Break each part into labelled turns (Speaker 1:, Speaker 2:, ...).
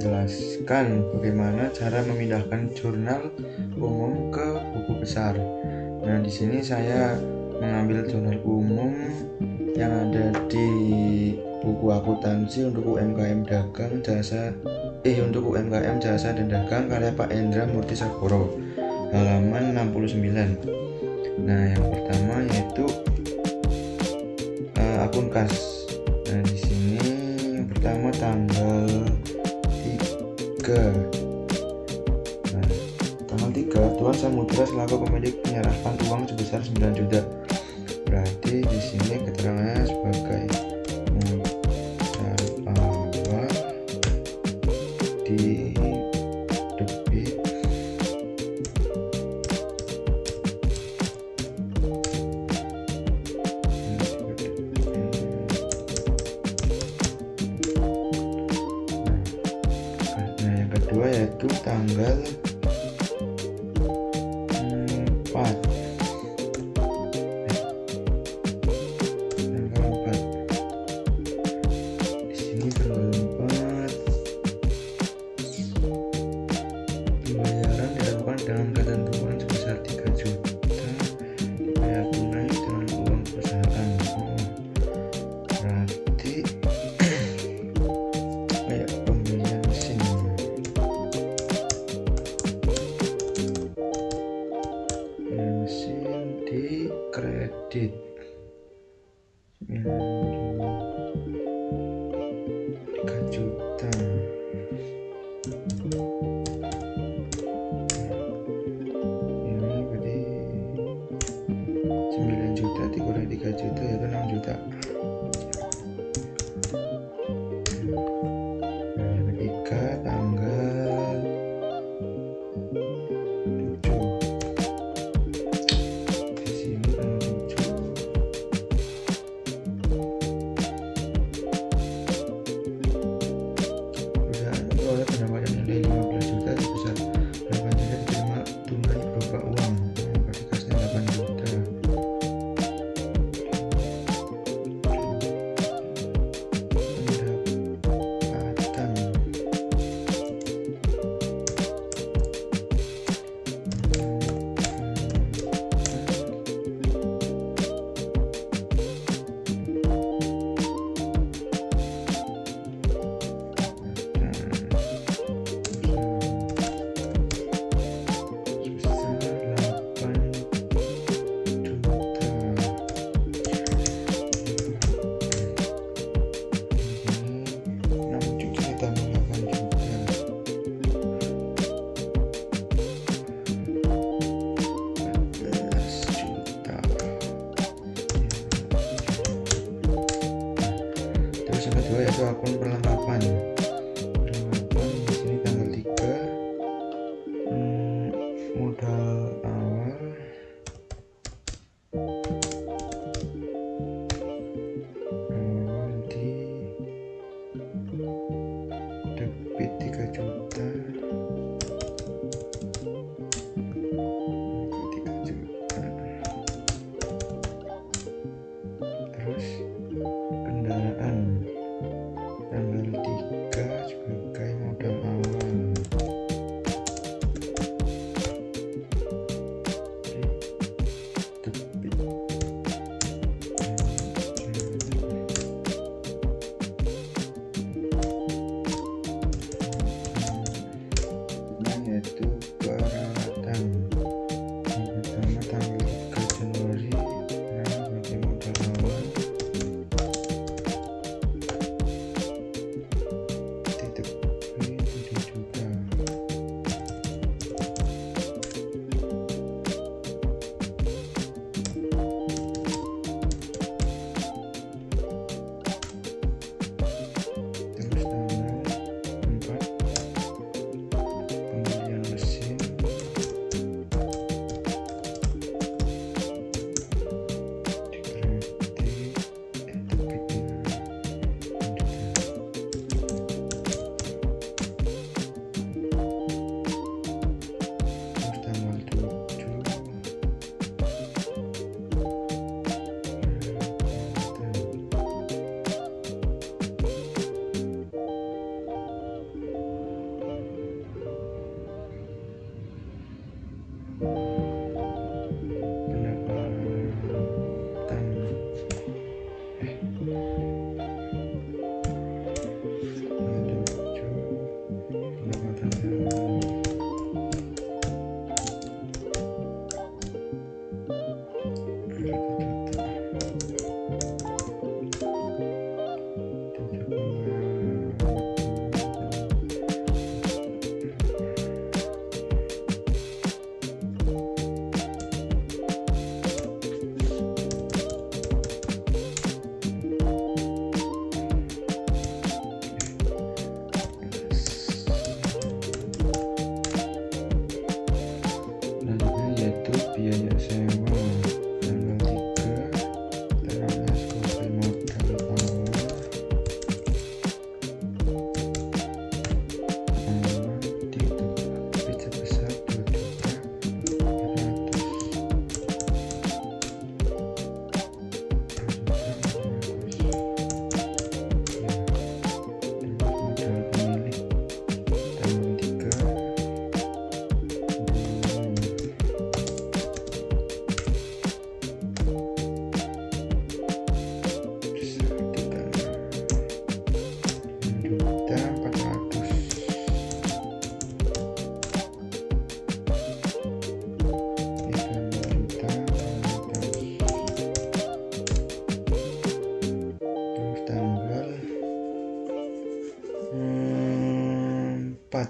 Speaker 1: menjelaskan bagaimana cara memindahkan jurnal umum ke buku besar. Nah, di sini saya mengambil jurnal umum yang ada di buku akuntansi untuk UMKM Jasa dan Dagang karya Pak Endra Murti Sagoro, halaman 69. Nah, yang pertama yaitu akun kas. Nah, di sini yang pertama tanggal 3. Nah, tanggal 3 Tuan Samudra selaku pemilik menyerahkan uang sebesar 9 juta. Berarti di sini keterangannya sebagai bahwa di debit yang kedua yaitu tanggal 4. Di sini tanggal 4 pembayaran dilakukan dengan ketentuan sebesar 3 juta dibayar tunai dengan uang perusahaan. Berarti kayak pembelian mesin. Di kredit 3 juta. Ini berarti 9 juta dikurangi 3 juta yaitu 6 juta. Nah, yang ketiga tanggal 7. Di sini tanggal 7. 4.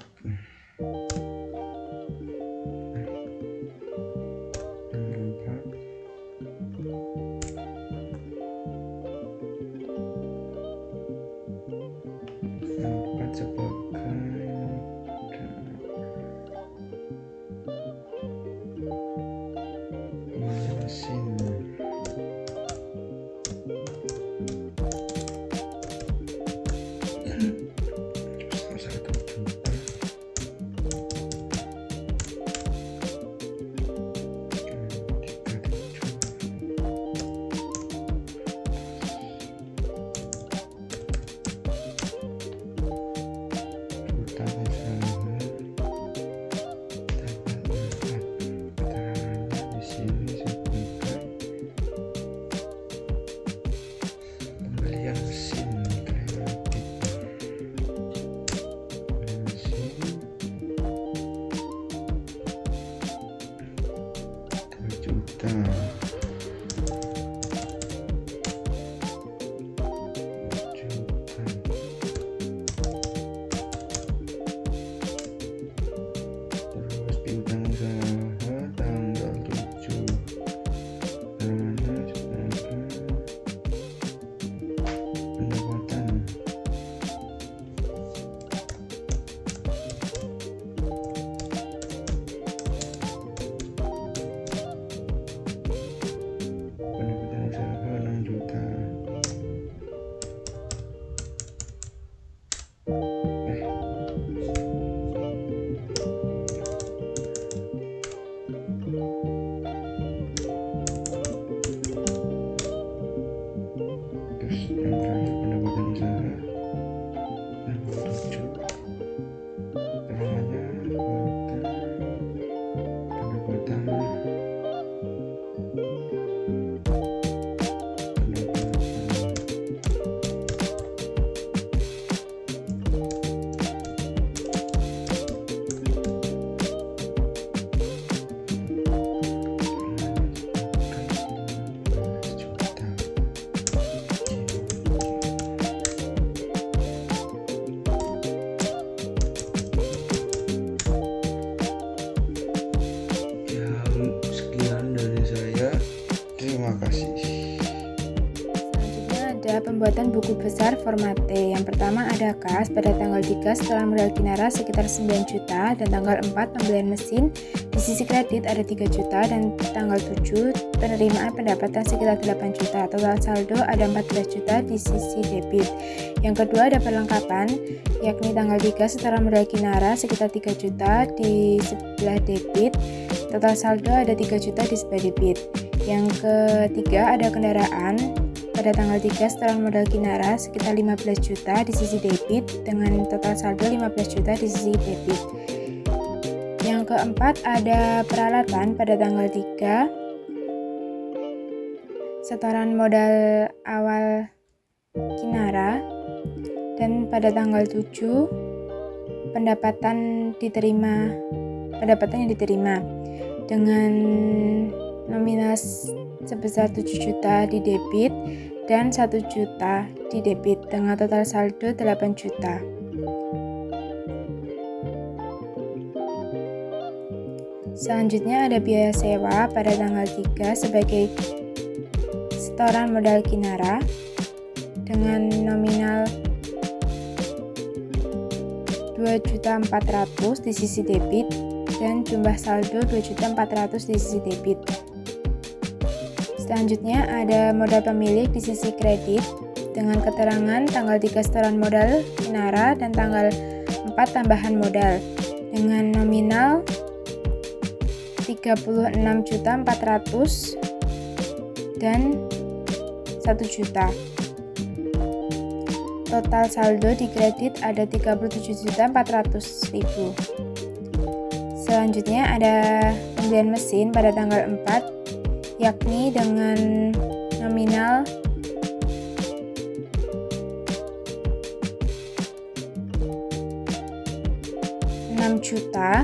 Speaker 2: Pembuatan buku besar format T. Yang pertama ada kas pada tanggal 3 setelah modal Kinara sekitar 9 juta dan tanggal 4 pembelian mesin di sisi kredit ada 3 juta dan tanggal 7 penerimaan pendapatan sekitar 8 juta. Total saldo ada 14 juta di sisi debit. Yang kedua ada perlengkapan yakni tanggal 3 setelah modal Kinara sekitar 3 juta di sebelah debit. Total saldo ada 3 juta di sebelah debit. Yang ketiga ada kendaraan pada tanggal 3 setelah modal Kinara sekitar 15 juta di sisi debit dengan total saldo 15 juta di sisi debit. Yang keempat ada peralatan pada tanggal 3 setoran modal awal Kinara dan pada tanggal 7 pendapatan yang diterima dengan nominal sebesar 7 juta di debit dan 1 juta di debit dengan total saldo 8 juta. Selanjutnya ada biaya sewa pada tanggal 3 sebagai setoran modal Kinara dengan nominal 2.400.000 di sisi debit dan jumlah saldo 2.400.000 di sisi debit. Selanjutnya ada modal pemilik di sisi kredit dengan keterangan tanggal 3 setoran modal Kinara dan tanggal 4 tambahan modal dengan nominal 36.400.000 dan 1 juta. Total saldo di kredit ada 37.400.000. Selanjutnya ada pembelian mesin pada tanggal 4 yakni dengan nominal Rp6 juta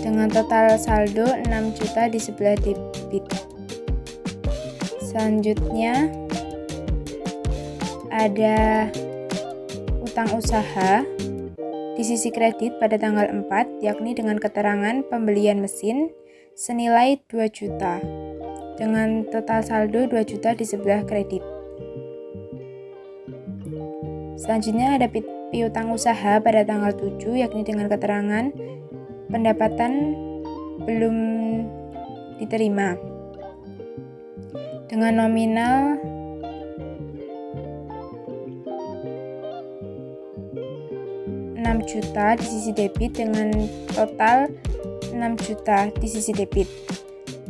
Speaker 2: dengan total saldo 6 juta di sebelah debit. Selanjutnya ada piutang usaha di sisi kredit pada tanggal 4, yakni dengan keterangan pembelian mesin senilai 2 juta dengan total saldo 2 juta di sebelah kredit. Selanjutnya ada piutang usaha pada tanggal 7, yakni dengan keterangan pendapatan belum diterima dengan nominal Rp6 juta di sisi debit dengan total 6 juta di sisi debit.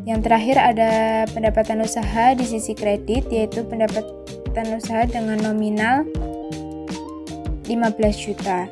Speaker 2: Yang terakhir ada pendapatan usaha di sisi kredit, yaitu pendapatan usaha dengan nominal 15 juta.